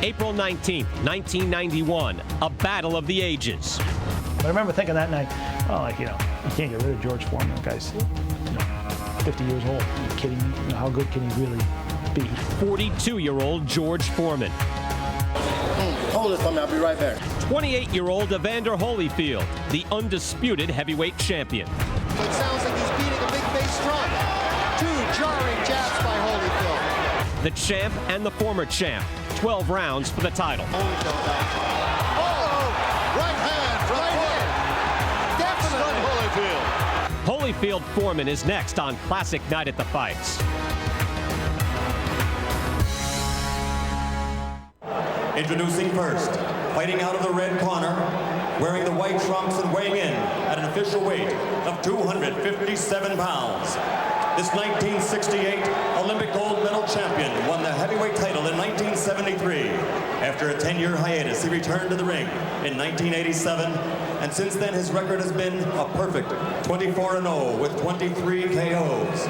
April 19th, 1991, a battle of the ages. But I remember thinking that night, oh, like, you can't get rid of George Foreman. That guy's 50 years old. Are you kidding me? How good can he really be? 42-year-old George Foreman. Hold it for me, I'll be right back. 28-year-old Evander Holyfield, the undisputed heavyweight champion. It sounds like he's beating a big bass drum. 2 jarring jabs by Holyfield. The champ and the former champ. 12 rounds for the title. Holyfield back. Oh! Right hand from Foreman. Definitely. Holyfield Foreman is next on Classic Night at the Fights. Introducing first, fighting out of the red corner, wearing the white trunks and weighing in at an official weight of 257 pounds. This 1968 Olympic gold medal champion won the heavyweight title in 1973. After a 10-year hiatus, he returned to the ring in 1987, and since then his record has been a perfect 24-0 with 23 KOs.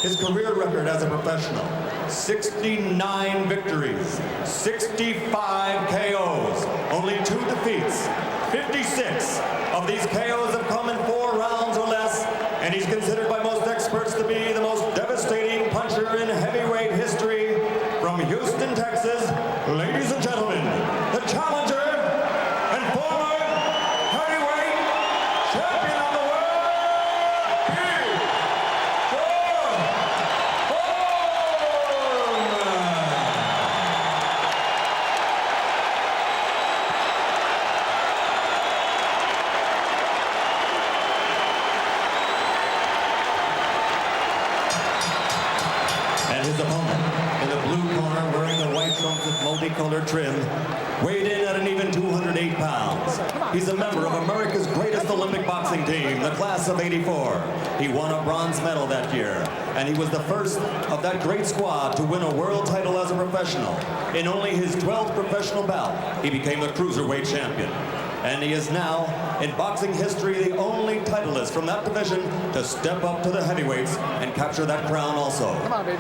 His career record as a professional, 69 victories, 65 KOs, only 2 defeats. 56 of these KOs have come in 4 rounds or less, and he's considered by most experts to be the most devastating puncher in heavyweight history. From Houston, Texas, ladies and gentlemen, the challenger and former heavyweight champion of the world, George Foreman. And his opponent, in the blue corner, wearing the white trunks with multicolored trim, weighed in at an even 208 pounds. He's a member of America's greatest Olympic boxing team, the class of '84. He won a bronze medal that year, and he was the first of that great squad to win a world title as a professional. In only his 12th professional bout, he became the cruiserweight champion. And he is now, in boxing history, the only titleist from that division to step up to the heavyweights and capture that crown also.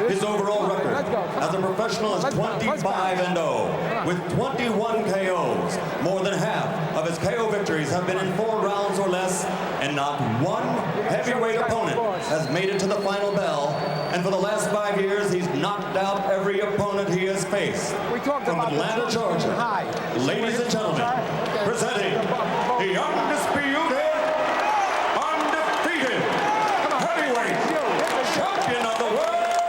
His overall record as a professional is 25-0 with 21 KOs. More than half of his KO victories have been in 4 rounds or less, and not one heavyweight opponent has made it to the final bell. And for the last 5 years, he's knocked out every opponent he has faced. From Atlanta, Georgia, ladies and gentlemen, presenting the undisputed, undefeated heavyweight champion of the world,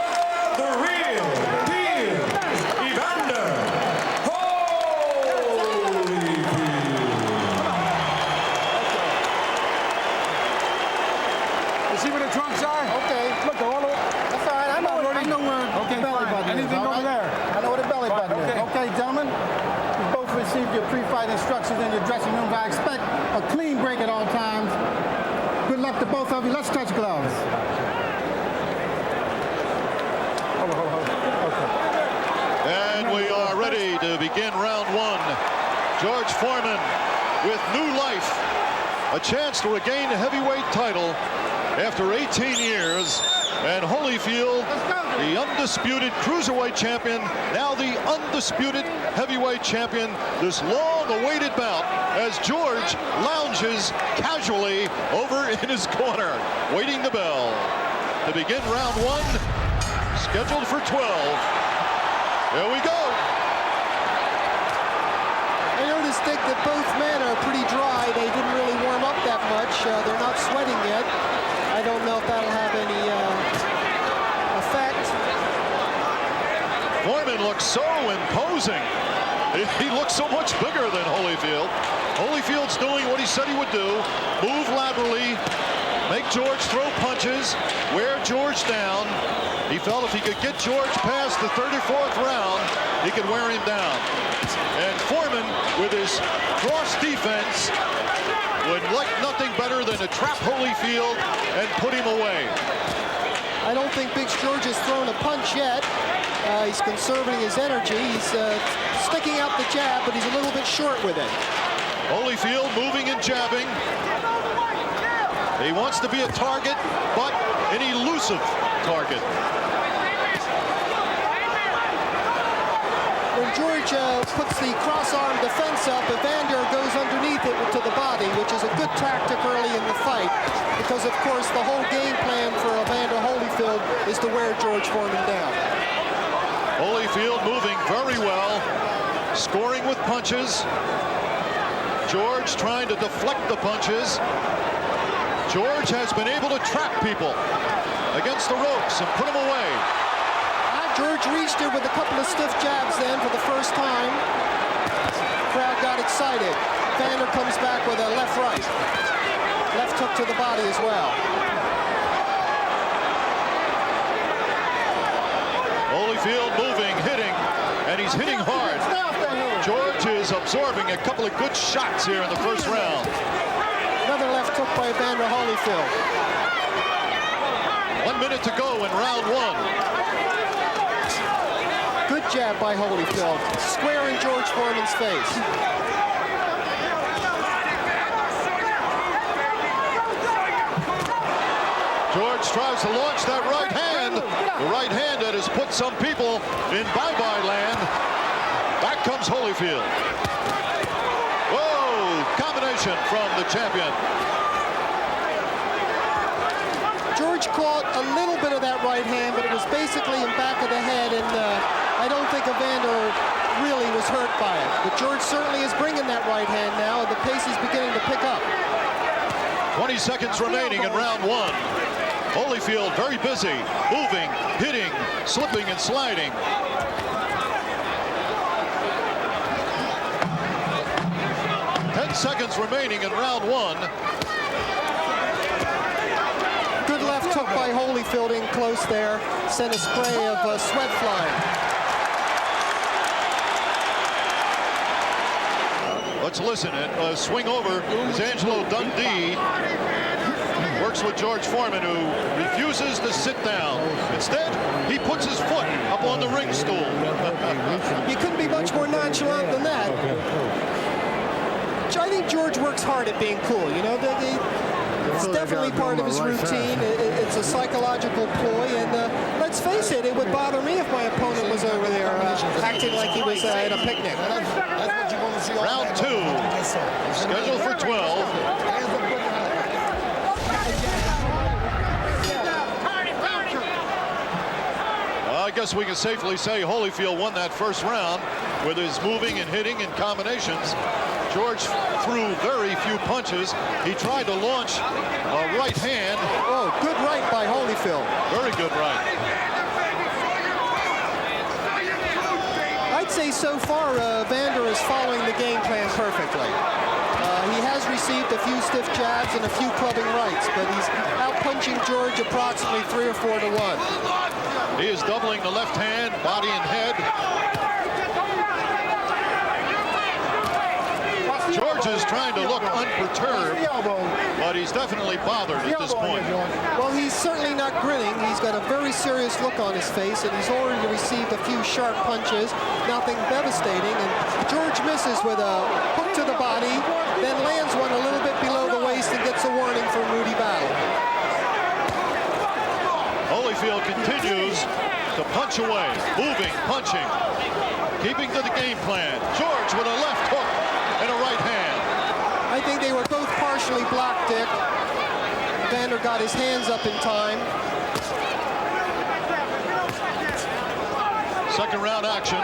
the real deal, Evander Holyfield. You see where the trunks are? Okay. Look, all the way. That's all right. I know where the belly button is. Anything over there? I know where the belly button is. Okay, gentlemen. You both received your pre-fight instructions in your dressing room. I expect a clean break at all times. Good luck to both of you. Let's touch gloves. And we are ready to begin round 1. George Foreman with new life. A chance to regain the heavyweight title after 18 years. And Holyfield, the undisputed cruiserweight champion, now the undisputed heavyweight champion. This long-awaited bout as George lounges casually over in his corner, waiting the bell to begin round 1, scheduled for 12. Here we go. I noticed that both men are pretty dry. They didn't really warm up that much. They're not sweating yet. I don't know if that'll have any effect. Foreman looks so imposing. He looks so much bigger than Holyfield. Holyfield's doing what he said he would do. Move laterally, make George throw punches, wear George down. He felt if he could get George past the 34th round, he could wear him down. And Foreman, with his cross defense, would like nothing better than to trap Holyfield and put him away. I don't think Big George has thrown a punch yet. He's conserving his energy. He's sticking out the jab, but he's a little bit short with it. Holyfield moving and jabbing. He wants to be a target, but an elusive target. When George puts the cross-arm defense up, Evander goes underneath it to the body, which is a good tactic early in the fight, because of course the whole game plan for Evander Holyfield is to wear George Foreman down. Holyfield moving very well, scoring with punches. George trying to deflect the punches. George has been able to trap people against the ropes and put them away. George reached it with a couple of stiff jabs then for the first time. Crowd got excited. Evander comes back with a left-right. Left hook to the body as well. Holyfield moving, hitting, and he's hitting hard. George is absorbing a couple of good shots here in the first round. Another left hook by Evander Holyfield. 1 minute to go in round one. Good jab by Holyfield, square in George Foreman's face. George tries to launch that right hand. The right hand that has put some people in bye-bye land. Back comes Holyfield. Whoa, combination from the champion. George caught a little bit of that right hand, but it was basically in back of the head, and I don't think Evander really was hurt by it. But George certainly is bringing that right hand now, and the pace is beginning to pick up. 20 seconds remaining in round one. Holyfield very busy, moving, hitting, slipping and sliding. Seconds remaining in round one. Good left hook by Holyfield in close there. Sent a spray of sweat flying. Let's listen. Swing over is Angelo Dundee. Works with George Foreman, who refuses to sit down. Instead, he puts his foot up on the ring stool. You couldn't be much more nonchalant than that. I think George works hard at being cool. You know, it's definitely part of his routine. It's a psychological ploy, and let's face it, it would bother me if my opponent was over there acting like he was at a picnic. Round two, scheduled for 12. I guess we can safely say Holyfield won that first round with his moving and hitting and combinations. George threw very few punches. He tried to launch a right hand. Oh, good right by Holyfield. Very good right. I'd say so far Vander is following the game plan perfectly. He has received a few stiff jabs and a few clubbing rights, but he's out-punching George approximately 3 or 4 to 1. He is doubling the left hand, body and head. George is trying to look unperturbed, but he's definitely bothered at this point. Well, he's certainly not grinning. He's got a very serious look on his face, and he's already received a few sharp punches, nothing devastating, and George misses with a hook to the body, then lands one a little bit below the waist and gets a warning from Rudy Battle. Holyfield continues to punch away, moving, punching, keeping to the game plan. George with a left hook and a right hand. I think they were both partially blocked, Dick. Vander got his hands up in time. Second round action.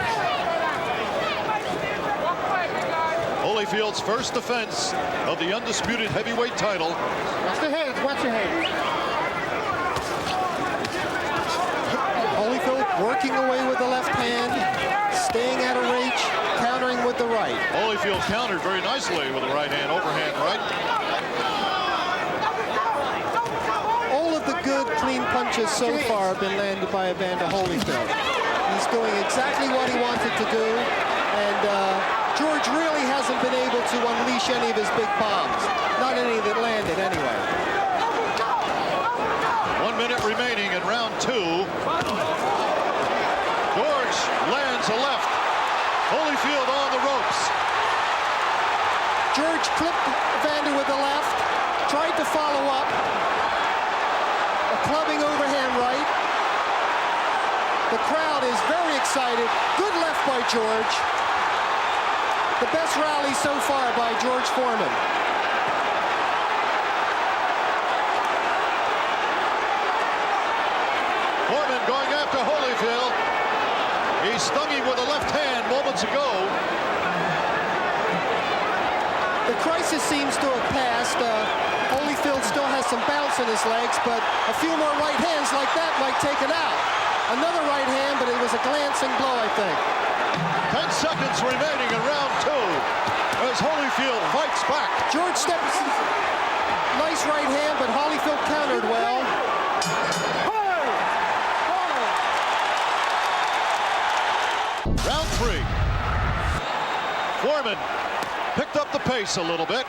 Holyfield's first defense of the undisputed heavyweight title. Watch the heads, watch your heads. Holyfield working away with the left hand, staying out of reach, countering with the right. Holyfield countered very nicely with the right hand, overhand right. All of the good, clean punches so far have been landed by Evander Holyfield. He's doing exactly what he wanted to do, and George really hasn't been able to unleash any of his big bombs. Not any that landed, anyway. 1 minute remaining in round two. George lands a left. Holyfield on the ropes. George clipped Vander with the left, tried to follow up. A clubbing overhand right. The crowd is very excited. Good left by George. The best rally so far by George Foreman. Foreman going after Holyfield. He stung him with a left hand moments ago. The crisis seems to have passed. Holyfield still has some bounce in his legs, but a few more right hands like that might take it out. Another right hand, but it was a glancing blow, I think. 10 seconds remaining in round 2 as Holyfield fights back. George steps. Nice right hand, but Holyfield countered well. Round 3. Foreman picked up the pace a little bit.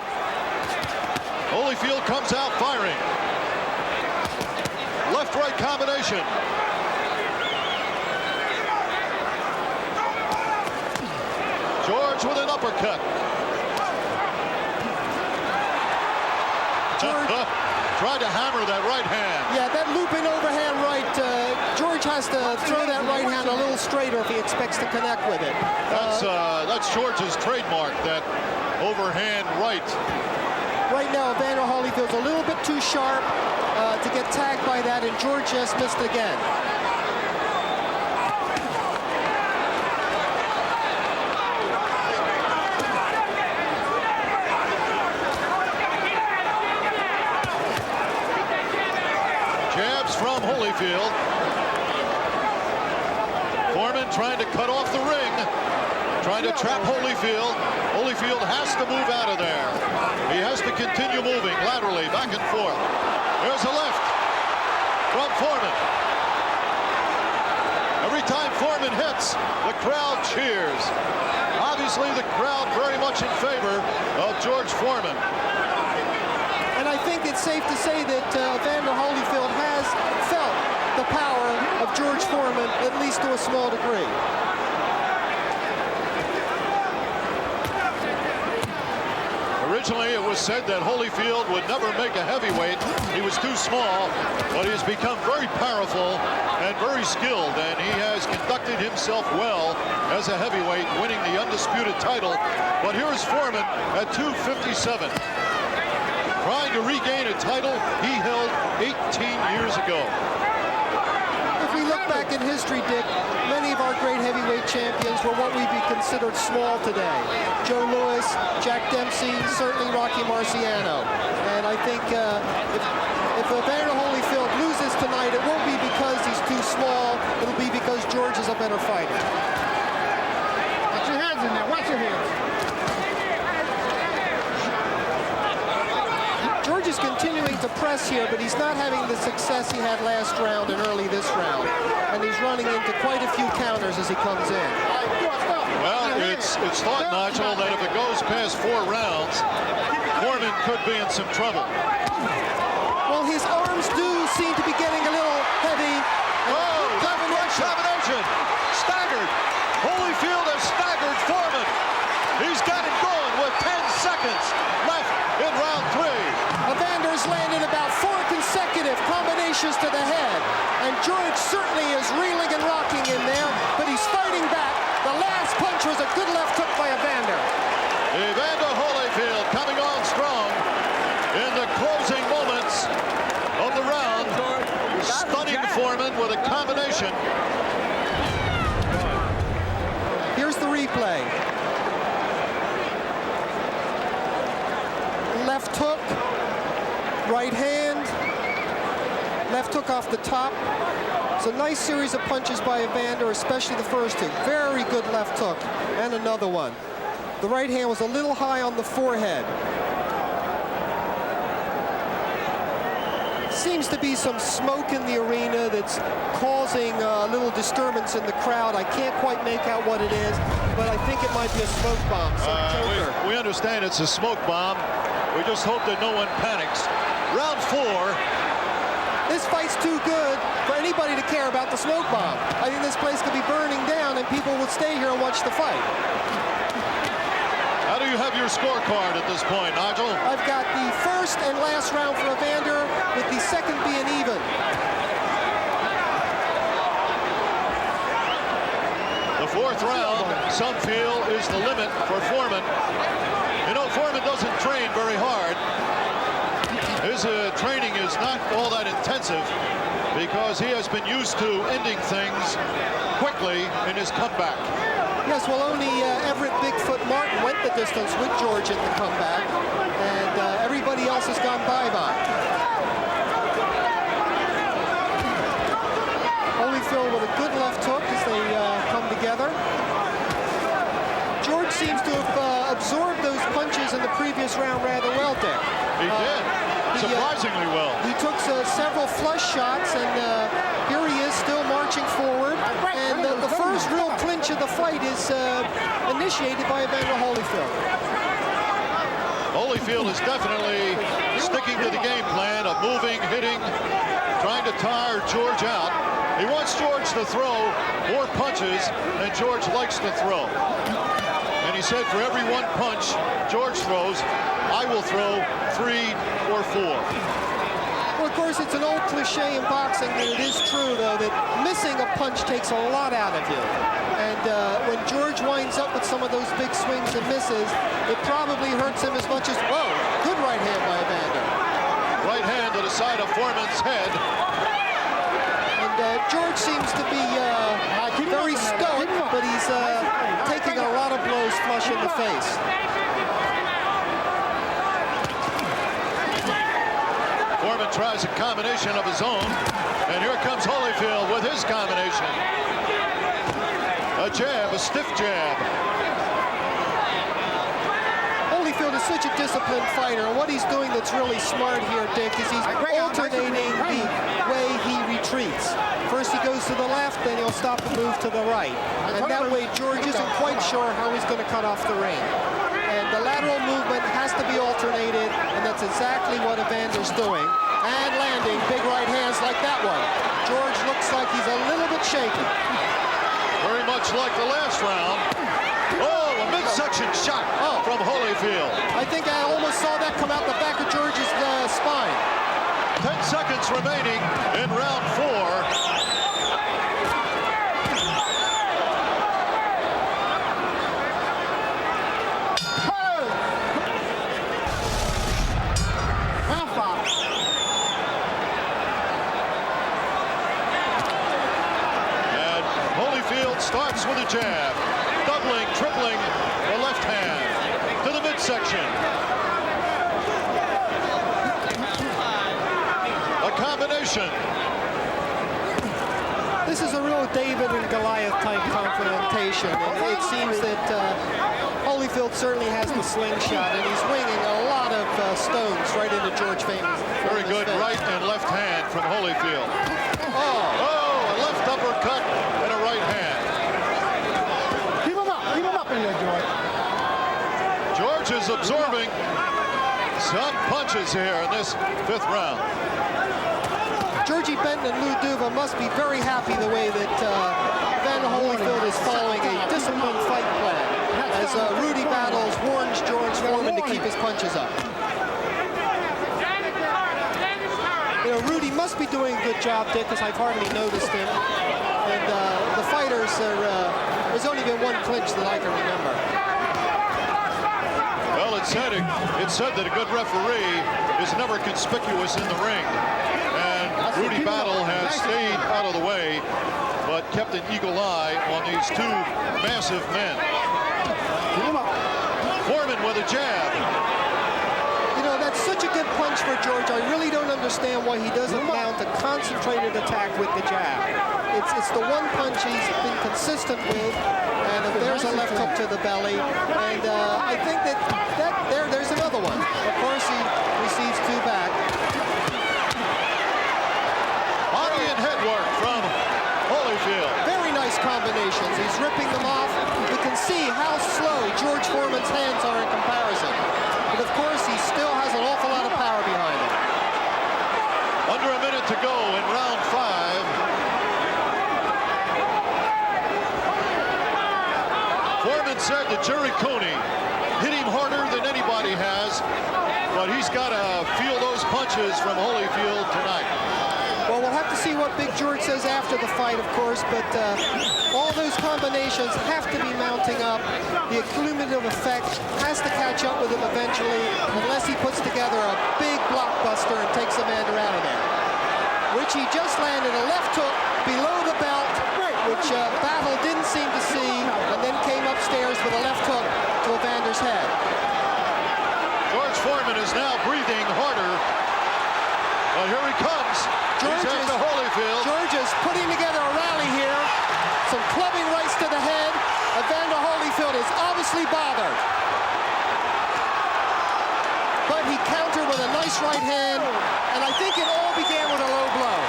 Holyfield comes out firing. Left-right combination. George with an uppercut. George tried to hammer that right hand. Yeah, that looping overhand right. George has to throw that right hand a little straighter if he expects to connect with it. That's George's trademark, that overhand right. Right now, Evander Holyfield's a little bit too sharp to get tagged by that, and George just missed again. Jabs from Holyfield. Foreman trying to cut off the ring, trying to trap Holyfield. Holyfield has to move out of there. He has to continue moving laterally, back and forth. There's a left from Foreman. Every time Foreman hits, the crowd cheers. Obviously, the crowd very much in favor of George Foreman. And I think it's safe to say that Evander Holyfield has felt the power of George Foreman, at least to a small degree. Originally, it was said that Holyfield would never make a heavyweight. He was too small, but he has become very powerful and very skilled, and he has conducted himself well as a heavyweight, winning the undisputed title. But here is Foreman at 257, trying to regain a title he held 18 years ago. If we look back in history, Dick, many of our great heavyweight champions were what we'd be considered small today. Joe Louis, Jack Dempsey, certainly Rocky Marciano. And I think if Evander Holyfield loses tonight, it won't be because he's too small. It'll be because George is a better fighter. Watch your hands in there. Watch your hands. George is continuing to press here, but he's not having the success he had last round and early this round. And he's running into quite a few counters as he comes in. Well, it's thought, Nigel, that if it goes past 4 rounds, Foreman could be in some trouble. Well, his arms do seem to be getting a little heavy. Oh, left-right combination. Staggered. Holyfield has staggered Foreman. He's got it going with 10 seconds left in round 3. Evander's landed about 4 consecutive combinations to the head. And George certainly is reeling and rocking in there, but he's fighting back. The last punch was a good left hook by Evander. Evander Holyfield coming on strong in the closing moments of the round, stunning Foreman with a combination. Here's the replay. Left hook, right hand, left hook off the top. It's a nice series of punches by Evander, especially the first two. Very good left hook, and another one. The right hand was a little high on the forehead. Seems to be some smoke in the arena that's causing a little disturbance in the crowd. I can't quite make out what it is, but I think it might be a smoke bomb, some joker. We understand it's a smoke bomb. We just hope that no one panics. Round 4. This fight's too good for anybody to care about the smoke bomb. I think this place could be burning down and people will stay here and watch the fight. How do you have your scorecard at this point, Nigel? I've got the first and last round for Evander, with the second being even. Fourth round, some feel, is the limit for Foreman. You know, Foreman doesn't train very hard. His training is not all that intensive because he has been used to ending things quickly in his comeback. Yes, well, only Everett Bigfoot Martin went the distance with George in the comeback, and everybody else has gone bye-bye. Holyfield with a good left hook as they come together. George seems to have absorbed those punches in the previous round rather well, Dick. He did, surprisingly well. He took several flush shots, and here he is still marching forward. And the first real clinch of the fight is initiated by Evander Holyfield. Holyfield is definitely sticking to the game plan of moving, hitting, trying to tire George out. He wants George to throw more punches than George likes to throw. And he said for every one punch George throws, I will throw 3 or 4. Well, of course, it's an old cliche in boxing, and it is true, though, that missing a punch takes a lot out of you. And when George winds up with some of those big swings and misses, it probably hurts him as much as, whoa, good right hand by Evander. Right hand to the side of Foreman's head. And George seems to be very stoic, but he's taking a lot of blows flush in the face. Foreman tries a combination of his own, and here comes Holyfield with his combination. A jab, a stiff jab. Holyfield is such a disciplined fighter, and what he's doing that's really smart here, Dick, is he's alternating the way he retreats. First he goes to the left, then he'll stop and move to the right. And that way George isn't quite sure how he's going to cut off the rein. And the lateral movement has to be alternated, and that's exactly what Evander's doing. And landing big right hands like that one. George looks like he's a little bit shaky. Very much like the last round. Oh, a midsection shot from Holyfield. I think I almost saw that come out the back of George's spine. 10 seconds remaining in round 4. Starts with a jab, doubling, tripling the left hand to the midsection. A combination. This is a real David and Goliath type confrontation. It seems that Holyfield certainly has the slingshot, and he's winging a lot of stones right into George Foreman's face. Very good right and left hand from Holyfield. Oh, a left uppercut and a right hand. George is absorbing some punches here in this 5th round. Georgie Benton and Lou Duva must be very happy the way that Evander Holyfield is following a disciplined fight plan as Rudy battles warns George Foreman to keep his punches up. You know, Rudy must be doing a good job, Dick, because I've hardly noticed him. And the fighters are, there's only been one clinch that I can remember. Well, it's said that a good referee is never conspicuous in the ring. And Rudy Battle has stayed out of the way, but kept an eagle eye on these two massive men. Foreman with a jab. You know, that's such a good punch for George. I really don't understand why he doesn't mount a concentrated attack with the jab. It's the one punch he's been consistent with, and there's a left hook to the belly, and I think there's another one. Of course, he receives 2 back. Body and head work from Holyfield. Very nice combinations. He's ripping them off. You can see how slow George Foreman's hands are in comparison. But of course, he still has an awful lot of power behind him. Under a minute to go in round 5. Foreman said that Jerry Coney hit him harder than anybody has, but he's got to feel those punches from Holyfield tonight. Well, have to see what Big George says after the fight, of course, but all those combinations have to be mounting up. The cumulative effect has to catch up with him eventually, unless he puts together a big blockbuster and takes Evander out of there. Which he just landed a left hook below the belt, which Battle didn't seem to see, and then came upstairs with a left hook to Evander's head. George Foreman is now breathing harder. Well, here he comes. He's after Holyfield. George is putting together a rally here. Some clubbing rights to the head. Evander Holyfield is obviously bothered. But he countered with a nice right hand, and I think it all began with a low blow.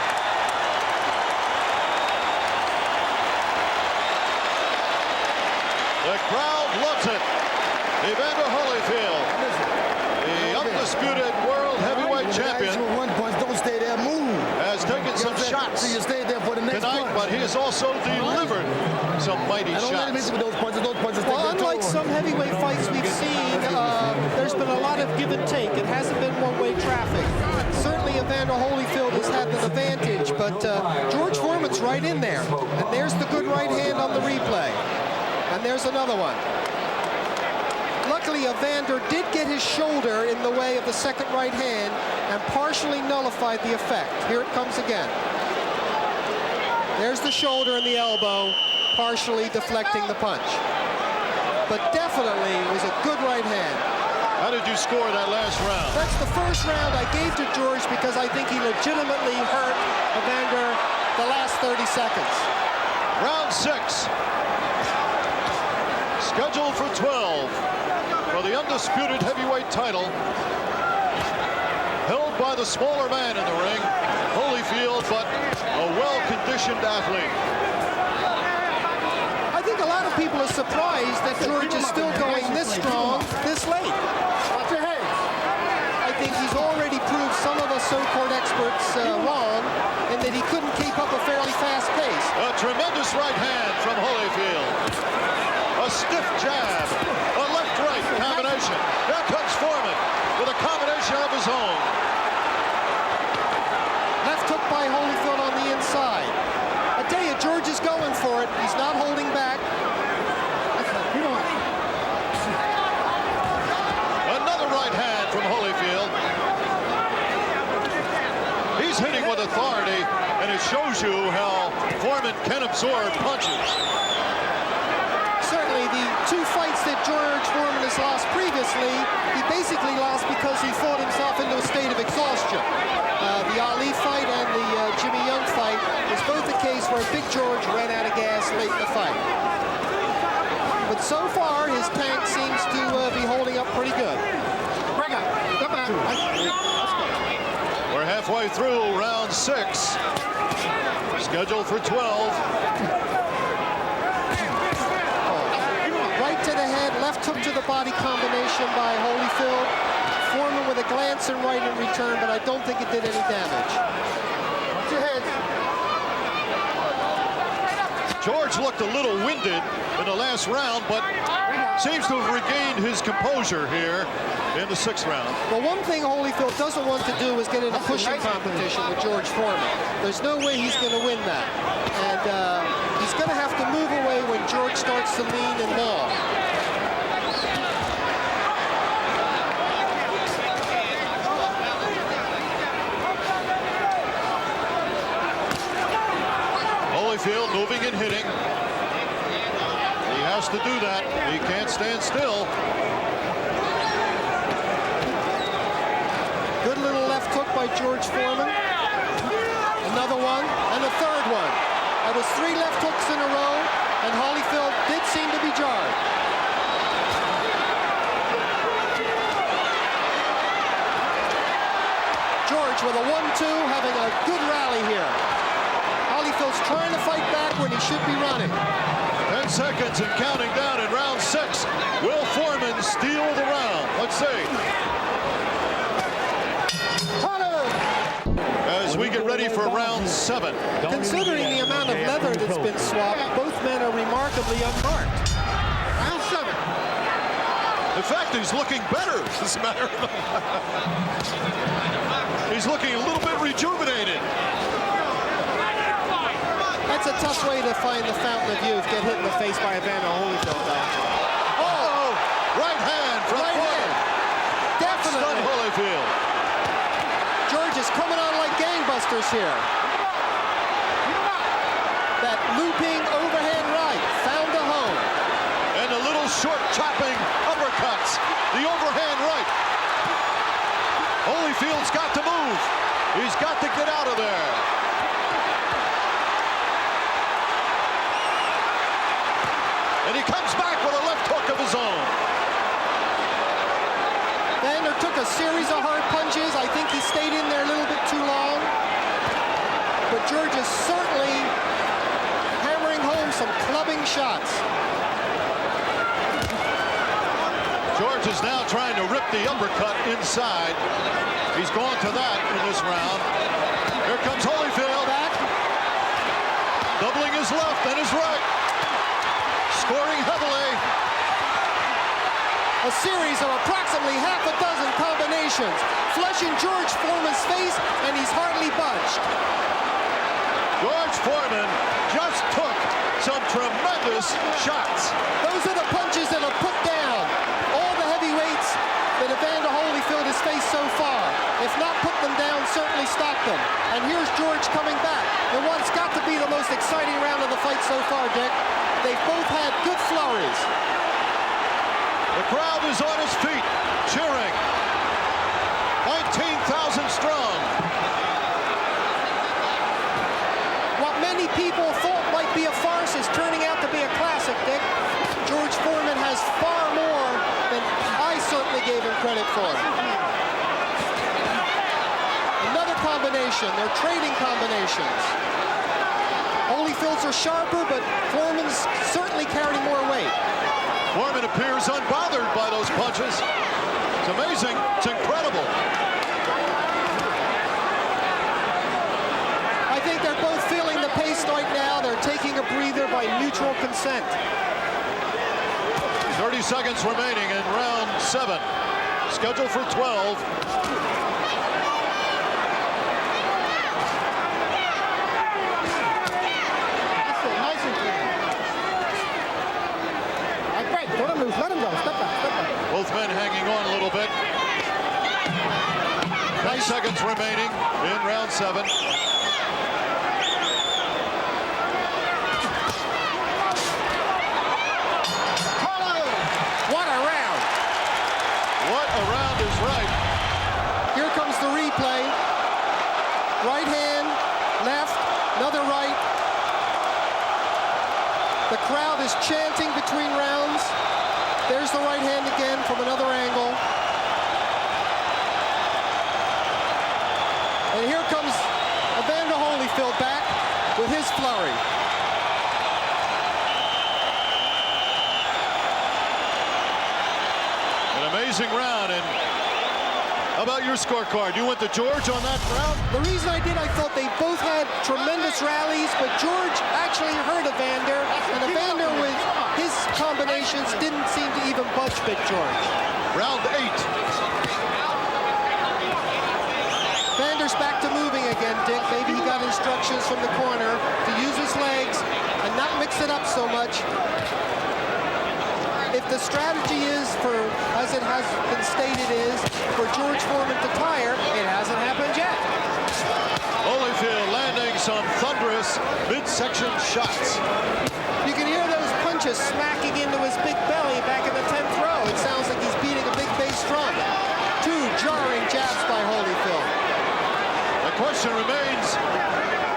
The crowd loves it. Evander Holyfield, the undisputed world heavyweight champion, One punch, don't stay there, move. has taken some shots So you stay there for the next tonight, punch. but he has also delivered some mighty I don't let him shots. hit you with those punches. Those punches Well, take their unlike toll. some heavyweight fights we've seen, there's been a lot of give and take. It hasn't been one-way traffic. Certainly Evander Holyfield has had an advantage, but George Foreman's right in there. And there's the good right hand on the replay. And there's another one. Luckily, Evander did get his shoulder in the way of the second right hand and partially nullified the effect. Here it comes again. There's the shoulder and the elbow, partially deflecting the punch. But definitely it was a good right hand. How did you score that last round? That's the first round I gave to George because I think he legitimately hurt Evander the last 30 seconds. Round 6. Scheduled for 12 for the undisputed heavyweight title. Held by the smaller man in the ring, Holyfield, but a well-conditioned athlete. I think a lot of people are surprised that George is still going this strong, this late. Watch your head. I think he's already proved some of us so-called experts wrong, and that he couldn't keep up a fairly fast pace. A tremendous right hand from Holyfield. A stiff jab, a left-right combination. Here comes Foreman with a combination of his own. Left hook by Holyfield on the inside. I tell you, George is going for it. He's not holding back. Another right hand from Holyfield. He's hitting with authority, and it shows you how Foreman can absorb punches. Certainly, the two fights that George Foreman has lost previously, he basically lost because he fought himself into a state of exhaustion. The Ali fight and the Jimmy Young fight was both the case where Big George ran out of gas late in the fight. But so far, his tank seems to be holding up pretty good. Break up. Come on. We're halfway through round 6. Scheduled for 12. Right to the head, left hook to the body combination by Holyfield. Foreman with a glance and right in return, but I don't think it did any damage. Watch your head. George looked a little winded in the last round, but seems to have regained his composure here in the 6th round. Well, one thing Holyfield doesn't want to do is get in a pushing competition with George Foreman. There's no way he's going to win that. And he's going to have to move away when George starts to lean and maul. Holyfield moving and hitting. He has to do that. He can't stand still. Good little left hook by George Foreman. Another one, and a third one. That was 3 left hooks in a row, and Holyfield did seem to be jarred. George with a 1-2, having a good rally here. Holyfield's trying to fight back when he should be running. 10 seconds and counting down in round 6. Will Foreman steal the round? Let's see. As we get ready for round 7. Considering the amount of leather that's been swapped, both men are remarkably unmarked. Round 7. In fact, he's looking better, as a matter of fact. He's looking a little bit rejuvenated. That's a tough way to find the fountain of youth. Get hit in the face by Evander Holyfield, though. Oh! Right hand from Right Foreman. hand. Definitely. Stunned Holyfield. George is coming on like gangbusters here. That looping overhand right found a home. And a little short chopping uppercuts. The overhand right. Holyfield's got to move. He's got to get out of there. And he comes back with a left hook of his own. Vander took a series of hard punches. I think he stayed in there a little bit too long. But George is certainly hammering home some clubbing shots. George is now trying to rip the uppercut inside. He's gone to that in this round. Here comes Holyfield. Back. Doubling his left and his right. Scoring heavily. A series of approximately half a dozen combinations. Flushing George Foreman's face, and he's hardly budged. George Foreman just took some tremendous shots. Those are the punches that have put down all the heavyweights that Evander Holyfield has faced so far. If not put them down, certainly stop them. And here's George coming back. And what's got to be the most exciting round of the fight so far, Dick. They've both had good flurries. The crowd is on his feet, cheering. 19,000 strong. What many people thought might be a farce is turning out to be a classic, Dick. George Foreman has far more than I certainly gave him credit for. Another combination. They're trading combinations. Holyfield's are sharper, but Foreman's certainly carrying more weight. Foreman appears unbothered by those punches. It's amazing. It's incredible. I think they're both feeling the pace right now. They're taking a breather by mutual consent. 30 seconds remaining in round 7. Scheduled for 12. Let him go. Step back. Step back. Both men hanging on a little bit. 9 seconds remaining in round 7. What a round. What a round is right. Here comes the replay. Right hand, left, another right. The crowd is chanting between rounds. There's the right hand again from another angle. And here comes Evander Holyfield back with his flurry. An amazing round. And how about your scorecard? You went to George on that round? The reason I did, I thought they both had tremendous rallies, but George actually hurt Evander, and Evander with his combinations didn't seem to even budge Big George. Round 8. Evander's back to moving again, Dick. Maybe he got instructions from the corner to use his legs and not mix it up so much. If the strategy is for, as it has been stated, is for George Foreman to tire, it hasn't happened yet. Holyfield landing some thunderous midsection shots. You can hear those punches smacking into his big belly back in the 10th row. It sounds like he's beating a big bass drum. 2 jarring jabs by Holyfield. The question remains,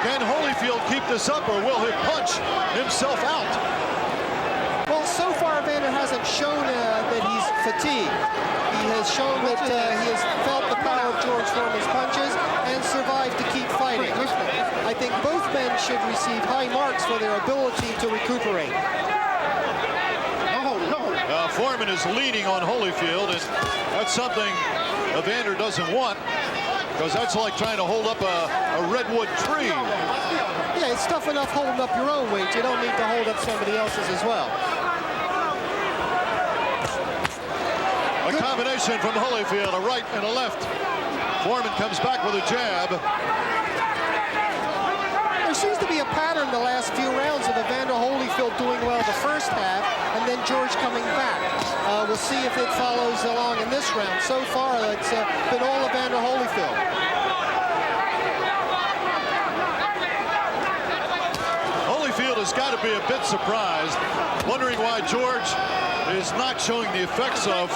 can Holyfield keep this up, or will he punch himself out? Well, so far Evander hasn't shown that he's fatigued. He has shown that he has felt the power of George Foreman's punches and survived to keep fighting. I think both men should receive high marks for their ability to recuperate. Foreman is leaning on Holyfield, and that's something Evander doesn't want, because that's like trying to hold up a redwood tree. Yeah, it's tough enough holding up your own weight. You don't need to hold up somebody else's as well. A combination from Holyfield, a right and a left. Foreman comes back with a jab. There's seems to be a pattern the last few rounds of Evander Holyfield doing well the first half and then George coming back. We'll see if it follows along in this round. So far, it's been all Evander Holyfield. Holyfield has got to be a bit surprised, wondering why George is not showing the effects of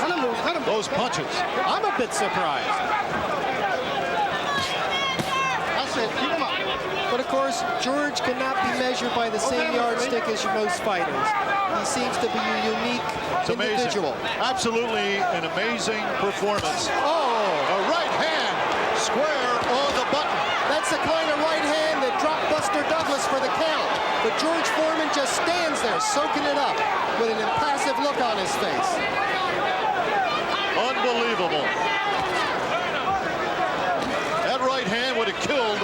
those punches. I'm a bit surprised. That's it. Keep him up. But of course, George cannot be measured by the same yardstick as most fighters. He seems to be a unique individual. Absolutely an amazing performance. Oh, A right hand square on the button. that's the kind of right hand that dropped Buster Douglas for the count. But George Foreman just stands there soaking it up with an impassive look on his face. Unbelievable. That right hand would have killed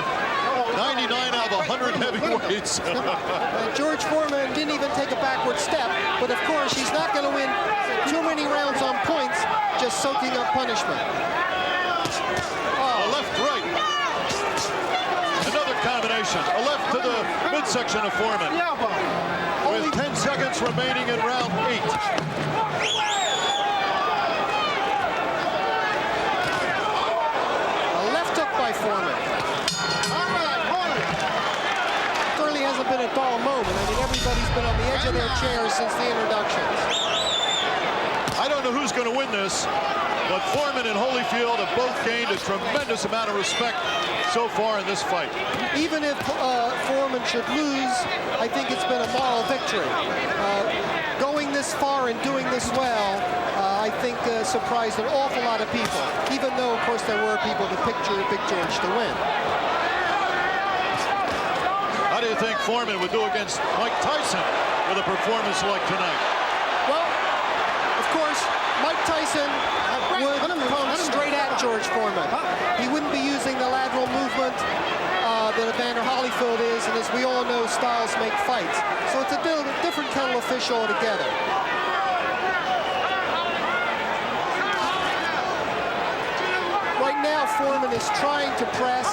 99 out of 100 heavyweights. George Foreman didn't even take a backward step, but of course he's not going to win too many rounds on points just soaking up punishment. A left right. Another combination. A left to the midsection of Foreman. With 10 seconds remaining in round 8. A left hook by Foreman. Certainly hasn't been a dull moment. I mean, everybody's been on the edge of their chairs since the introductions. I don't know who's going to win this, but Foreman and Holyfield have both gained a tremendous amount of respect so far in this fight. Even if Foreman should lose, I think it's been a moral victory. Going this far and doing this well, I think surprised an awful lot of people, even though, of course, there were people that pictured Big George to win. How do you think Foreman would do against Mike Tyson with a performance like tonight? Well, of course, Mike Tyson would come straight at George Foreman. He wouldn't be using the lateral movement that Evander Holyfield is, and as we all know, styles make fights. So it's a different kettle of fish altogether. Right now, Foreman is trying to press.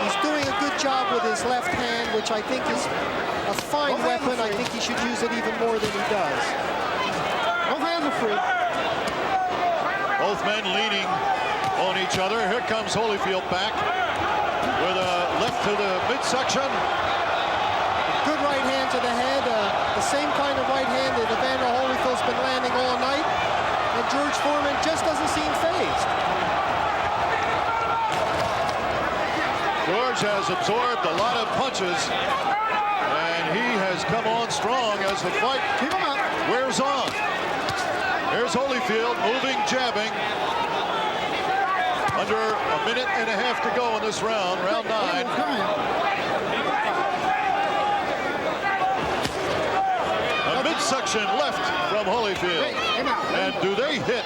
He's doing a good job with his left hand, which I think is a fine weapon. I think he should use it even more than he does. Both hands are free. Both men leaning on each other. Here comes Holyfield back with a left to the midsection. Good right hand to the head. The same kind of right hand that Evander Holyfield's been landing all night. And George Foreman just doesn't seem fazed. George has absorbed a lot of punches, and he has come on strong as the fight wears on. Here's Holyfield moving, jabbing. Under a minute and a half to go in this round, round 9. A midsection left from Holyfield. And do they hit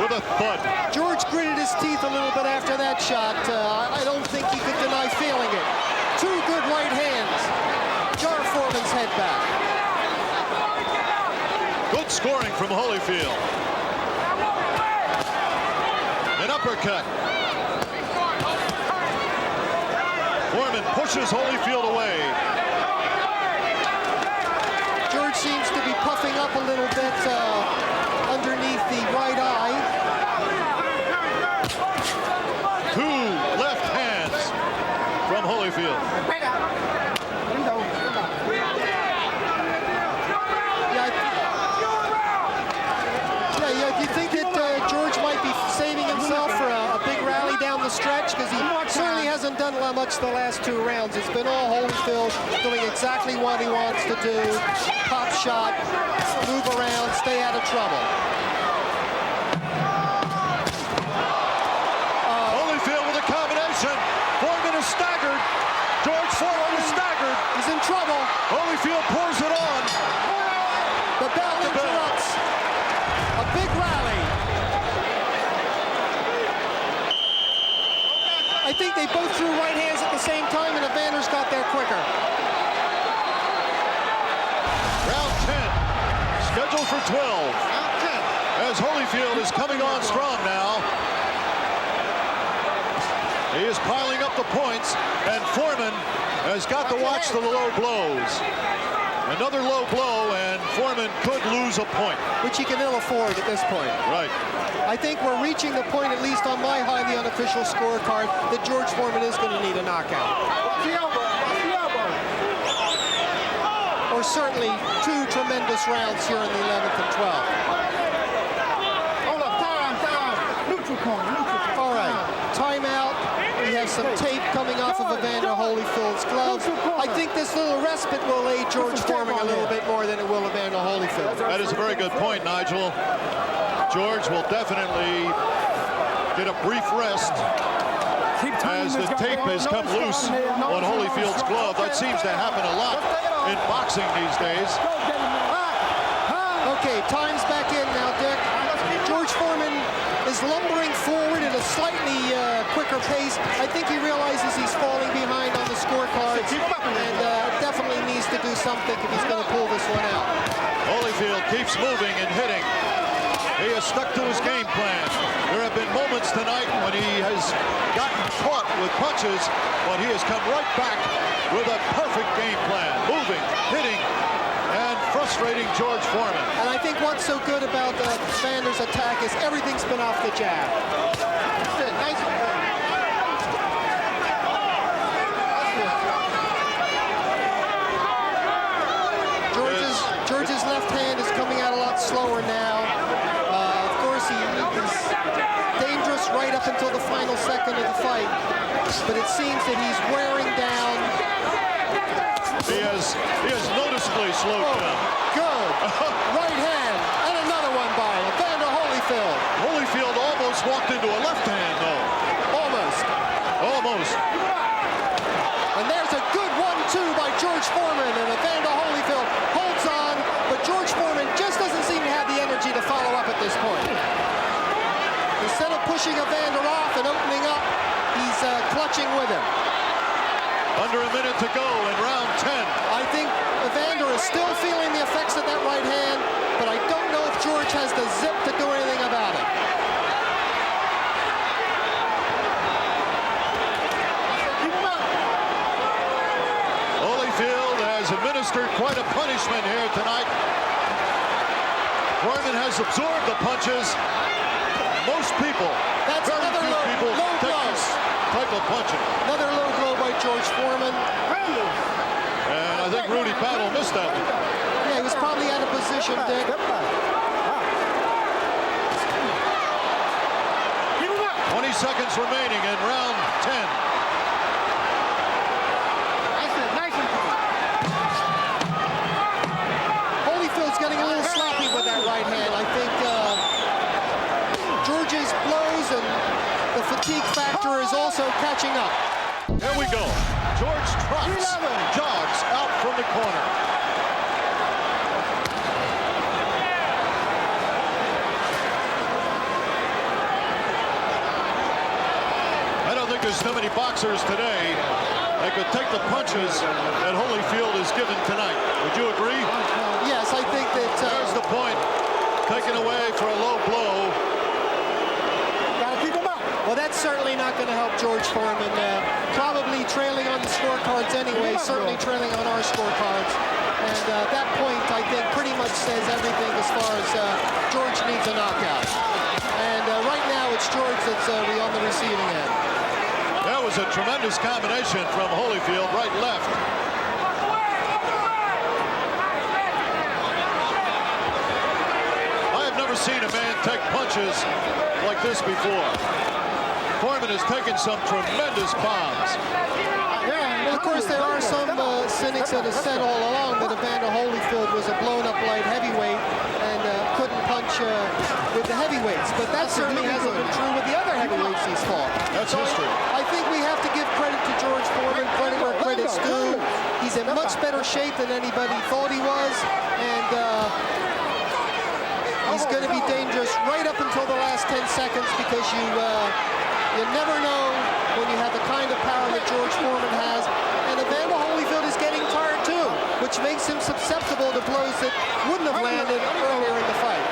with a thud? George gritted his teeth a little bit after that shot. I don't think he could deny feeling it. Two good right hands. Jar Foreman's head back. Good scoring from Holyfield. An uppercut. Foreman pushes Holyfield away. George seems to be puffing up a little bit underneath the right eye. Two left hands from Holyfield. Yeah, you think that George might be saving himself for a big rally down the stretch? Because he certainly hasn't done much the last 2 rounds. It's been all Holyfield doing exactly what he wants to do. Pop shot, move around, stay out of trouble. Holyfield with a combination. Foreman is staggered. George Foreman is staggered. He's in trouble. Holyfield pours it on. The bell interrupts. A big rally. I think they both threw right hands at the same time, and Evander's got there quicker. Round 10, scheduled for 12. As Holyfield is coming on strong now. He is piling up the points, and Foreman has got to watch the low blows. Another low blow, and Foreman could lose a point. Which he can ill afford at this point. Right. I think we're reaching the point, at least on my highly unofficial scorecard, that George Foreman is going to need a knockout. Or certainly 2 tremendous rounds here in the 11th and 12th. Hold up, time. Neutral corner, neutral corner. All right, timeout. We have some tape coming off of Evander Holyfield's gloves. I think this little respite will aid George Foreman a little bit more than it will Evander Holyfield. That is a very good point, Nigel. George will definitely get a brief rest as the tape has come loose on Holyfield's glove. That seems to happen a lot in boxing these days. Okay, time's back in now, Dick. George Foreman is lumbering forward at a slightly quicker pace. I think he realizes he's falling behind on the scorecards and definitely needs to do something if he's going to pull this one out. Holyfield keeps moving and hitting. He has stuck to his game plan. There have been moments tonight when he has gotten caught with punches, but he has come right back with a perfect game plan. Moving, hitting, and frustrating George Foreman. And I think what's so good about Vander's attack is everything's been off the jab. Nice. George's left hand is coming out a lot slower now. Of course, he's dangerous right up until the final second of the fight, but it seems that he's wearing down. He has noticeably slowed down. Good. Right hand, and another one by Evander Holyfield. Holyfield almost walked into a left hand, though. Almost. And there's a good 1-2 by George Foreman, and Evander Holyfield holds on, but George Foreman just doesn't seem to have the energy to follow up at this point. Instead of pushing Evander off and opening up, he's clutching with him. Under a minute to go in round 10. I think Evander is still feeling the effects of that right hand, but I don't know if George has the zip to do anything about it. Holyfield has administered quite a punishment here tonight. Foreman has absorbed the punches. Most people, That's very another few people low take blow. this type of punching. Another low blow by George Foreman. And I think Rudy Battle missed that one. Yeah, he was probably out of position, Dick. 20 seconds remaining in round 10. Holyfield's getting a little sloppy with that right hand. I think George's blows and the fatigue factor is also catching up. Here we go. George trots, jogs out from the corner. I don't think there's too many boxers today that could take the punches that Holyfield has given tonight. Would you agree? Yes, I think that... There's the point. Taken away for a low blow. Gotta keep him up. Well, that's certainly not going to help George Foreman. Probably trailing on the scorecards anyway, certainly trailing on our scorecards. And that point, I think, pretty much says everything as far as George needs a knockout. And right now, it's George that's on the receiving end. That was a tremendous combination from Holyfield, right, left. I have never seen a man take punches like this before. Foreman has taken some tremendous bombs. Well, of course, there are some cynics that have said all along that Evander Holyfield was a blown-up light heavyweight and couldn't punch with the heavyweights. But that certainly hasn't been true with the other heavyweights he's fought. That's history. I think we have to give credit to George Foreman, credit where credit's due. He's in much better shape than anybody thought he was, and he's going to be dangerous right up until the last 10 seconds because you never know when you have the kind of power that George Foreman has. And Evander Holyfield is getting tired too, which makes him susceptible to blows that wouldn't have landed earlier in the fight.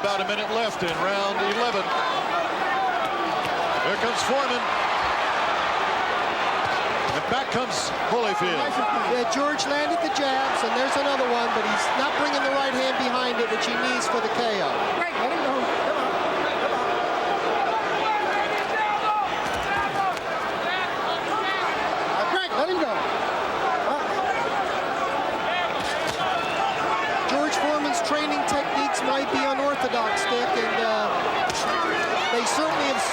about a minute left in round 11. Here comes Foreman. And back comes Holyfield. Yeah, George landed the jabs, and there's another one, but he's not bringing the right hand behind it, which he needs for the KO. Break, let him go. Come on. Break, let him go. George Foreman's training techniques might be unorthodox, Dick, and they certainly have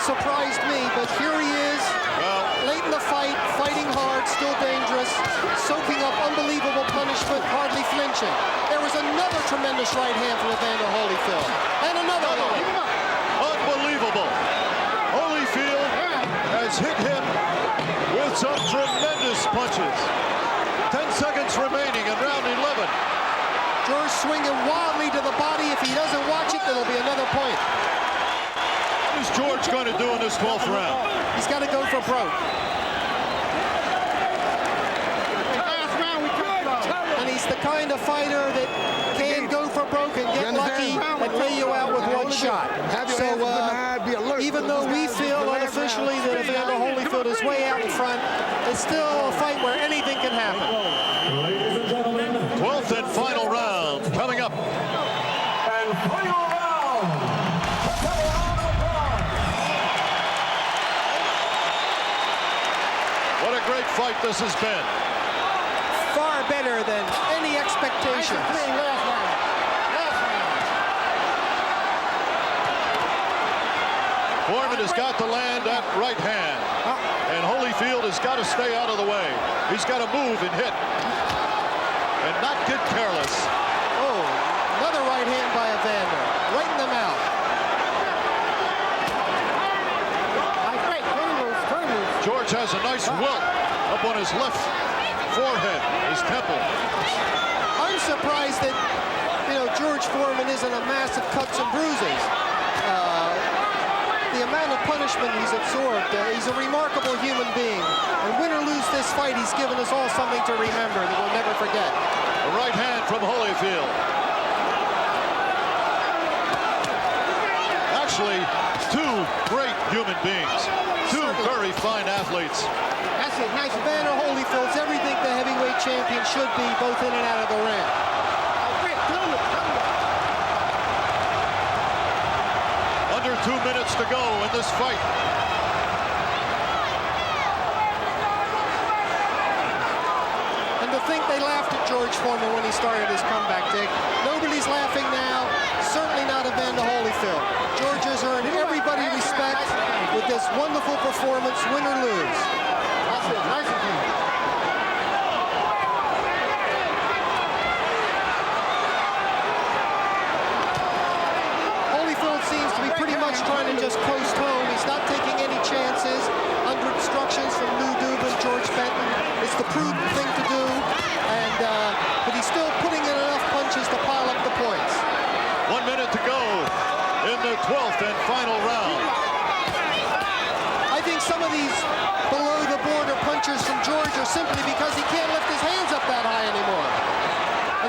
surprised me, but here he is, late in the fight, fighting hard, still dangerous, soaking up unbelievable punishment, hardly flinching. There was another tremendous right hand from Evander Holyfield, and another one. Unbelievable. Holyfield has hit him with some tremendous punches. 10 seconds remaining in round 11. George swinging wildly to the body. If he doesn't watch it, there'll be another point. What is George going to do in this 12th round? He's got to go for broke. Last round, we could go. And he's the kind of fighter that can go for broke and get lucky and lay you out with one shot. So even though we feel unofficially that Evander Holyfield is way out in front, it's still a fight where anything can happen. 12th and final round coming up. And final round. What a great fight this has been. Far better than any expectations. Last round. Foreman has got to land that right hand. And Holyfield has got to stay out of the way. He's got to move and hit. And not get careless. Oh, another right hand by Evander. Right in the mouth. George has a nice welt up on his left forehead, his temple. I'm surprised that, George Foreman isn't a mass of cuts and bruises. The amount of punishment he's absorbed, he's a remarkable human being. And win or lose this fight, he's given us all something to remember that we'll never forget. A right hand from Holyfield. Actually, two great human beings. Two very fine athletes. That's it. Nice. Evander Holyfield's everything the heavyweight champion should be, both in and out of the ring. Under 2 minutes to go in this fight. And to think they laughed at George Foreman when he started his comeback, Dick. Nobody's laughing now. Certainly not Evander Holyfield. George has earned everybody respect with this wonderful performance, win or lose. That's it. Nice of him. Holyfield seems to be pretty much trying to just coast home. He's not taking any chances under instructions from Lou Dubin, George Benton. It's the prudent thing to do, but he's still putting in enough punches to pile up the points. 1 minute to go in the 12th and final round. I think some of these below-the-border punches from George are simply because he can't lift his hands up that high anymore.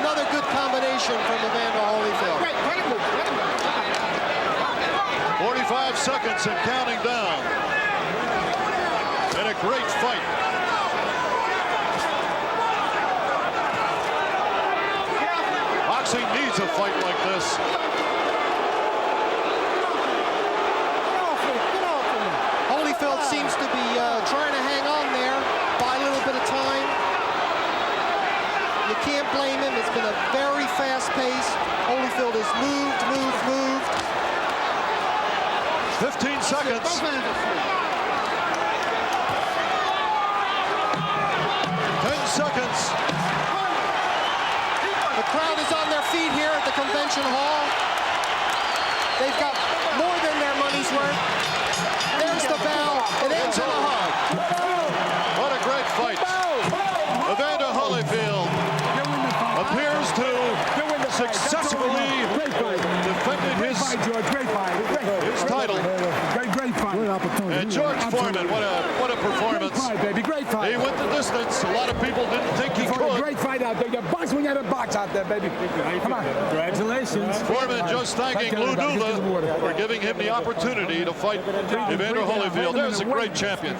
Another good combination from Evander Holyfield. 45 seconds and counting down. And a great fight. Boxing needs a fight like this. Holyfield seems to be trying to hang on there, buy a little bit of time. You can't blame him. It's been a very fast pace. Holyfield has moved. 15 seconds. 10 seconds. The crowd is on their feet here at the convention hall. They've got more than their money's worth. There's the bell. It ends in a hug. What a great fight. Evander Holyfield appears to successfully defended his title. Great fight. And George Foreman, what a performance. fight, baby. Great fight. He went the distance. A lot of people didn't think he Fought a could. great fight out there. You box when you have a box out there, baby. Come on. Congratulations. Foreman just thanking Lou Duva for giving him the opportunity to fight Evander Holyfield. There's a great champion.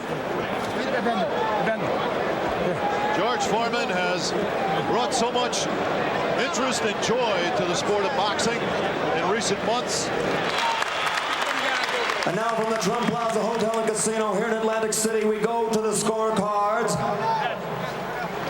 George Foreman has brought so much interest and joy to the sport of boxing in recent months. And now from the Trump Plaza Hotel and Casino here in Atlantic City, we go to the scorecards.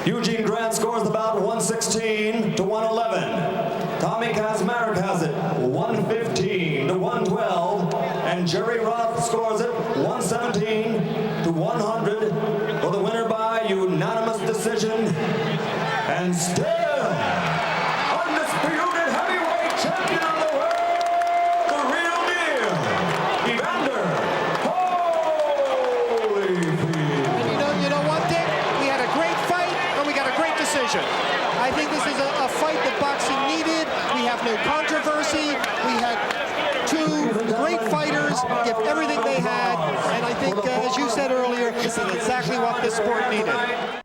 Eugene Grant scores the bout 116 to 111. Tommy Kazmarek has it 115 to 112. And Jerry Roth scores it 117 to 100 for the winner by unanimous decision. And still undisputed heavyweight champion of the world, the real deal, Evander Holyfield. You know what, Dick? We had a great fight and we got a great decision. I think this is a fight that boxing needed. We have no controversy. We had two great fighters give everything they had, and I think, as you said earlier, this is exactly what this sport needed.